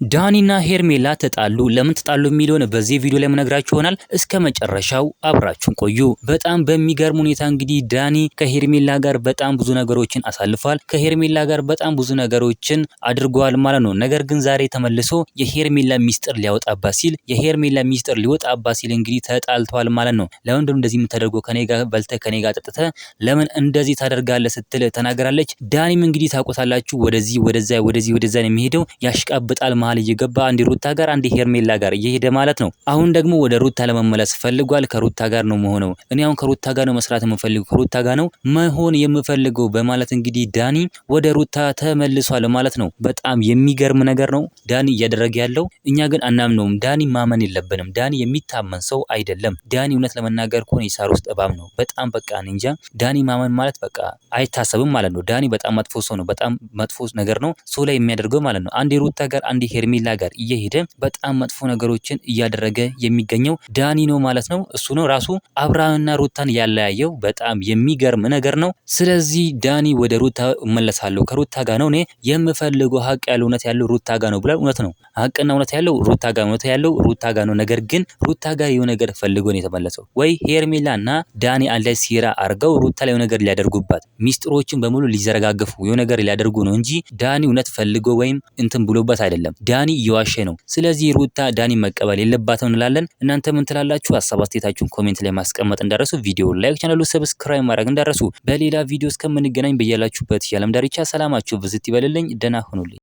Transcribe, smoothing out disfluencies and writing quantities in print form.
ዳኒና ሄርሜላ ተጣሉ። ለምን ተጣሉ የሚለውን በዚህ ቪዲዮ ላይ መነግራችሁ ይሆናል። እስከ መጨረሻው አብራችሁን ቆዩ። በጣም በሚገርም ሁኔታ እንግዲህ ዳኒ ከሄርሜላ ጋር በጣም ብዙ ነገሮችን አሳልፏል። ከሄርሜላ ጋር በጣም ብዙ ነገሮችን አድርጓል ማለት ነው። ነገር ግን ዛሬ ተመልሶ የሄርሜላ ሚስጥር ሊያወጣባት ሲል እንግዲህ ተጣልተዋል ማለት ነው። ለምንድነው እንደዚህ የምታደርገው? ከኔ ጋር በልተ ከኔ ጋር ጠጥተ ለምን እንደዚህ ታደርጋለህ ስትል ተናገራለች። ዳኒም እንግዲህ ታውቁታላችሁ ወደዛ ነው የሚሄደው፣ ያሽቃብጣል መሀል እየገባ አንድ ሩታ ጋር አንድ ሄርሜላ ጋር እየሄደ ማለት ነው። አሁን ደግሞ ወደ ሩታ ለመመለስ ፈልጓል። ከሩታ ጋር ነው መሆነው። እኔ አሁን ከሩታ ጋር ነው መስራት የምፈልገው፣ ከሩታ ጋር ነው መሆን የምፈልገው በማለት እንግዲህ ዳኒ ወደ ሩታ ተመልሷል ማለት ነው። በጣም የሚገርም ነገር ነው ዳኒ እያደረገ ያለው። እኛ ግን አናምነውም። ዳኒ ማመን የለብንም። ዳኒ የሚታመን ሰው አይደለም። ዳኒ እውነት ለመናገር ከሆነ የሳር ውስጥ እባብ ነው። በጣም በቃ እንጃ። ዳኒ ማመን ማለት በቃ አይታሰብም ማለት ነው። ዳኒ በጣም መጥፎ ሰው ነው። በጣም መጥፎ ነገር ነው ሰው ላይ የሚያደርገው ማለት ነው። አንድ ሩታ ጋር አንድ ሄርሜላ ጋር እየሄደ በጣም መጥፎ ነገሮችን እያደረገ የሚገኘው ዳኒ ነው ማለት ነው። እሱ ነው ራሱ አብርሃምና ሩታን ያለያየው። በጣም የሚገርም ነገር ነው። ስለዚህ ዳኒ ወደ ሩታ እመለሳለሁ፣ ከሩታ ጋር ነው እኔ የምፈልገው፣ ሀቅ ያለው እውነት ያለው ሩታ ጋር ነው ብሏል። እውነት ነው። ሀቅና እውነት ያለው ሩታ ጋር ነው፣ ያለው ሩታ ጋር ነው። ነገር ግን ሩታ ጋር የሆነ ነገር ፈልጎ ነው የተመለሰው። ወይ ሄርሜላና ዳኒ አንድ ላይ ሲራ አርገው ሩታ ላይ የሆነ ነገር ሊያደርጉባት፣ ሚስጥሮችን በሙሉ ሊዘረጋግፉ የሆነ ነገር ሊያደርጉ ነው እንጂ ዳኒ እውነት ፈልጎ ወይም እንትን ብሎበት አይደለም። ዳኒ እየዋሸ ነው። ስለዚህ ሩታ ዳኒ መቀበል የለባትም እንላለን። እናንተ ምን ትላላችሁ? ሀሳብ አስተያየታችሁን ኮሜንት ላይ ማስቀመጥ እንዳረሱ፣ ቪዲዮ ላይክ፣ ቻናሉ ሰብስክራይብ ማድረግ እንዳረሱ። በሌላ ቪዲዮ እስከምንገናኝ በያላችሁበት የዓለም ዳርቻ ሰላማችሁ ብዝት ይበልልኝ። ደህና ሁኑልኝ።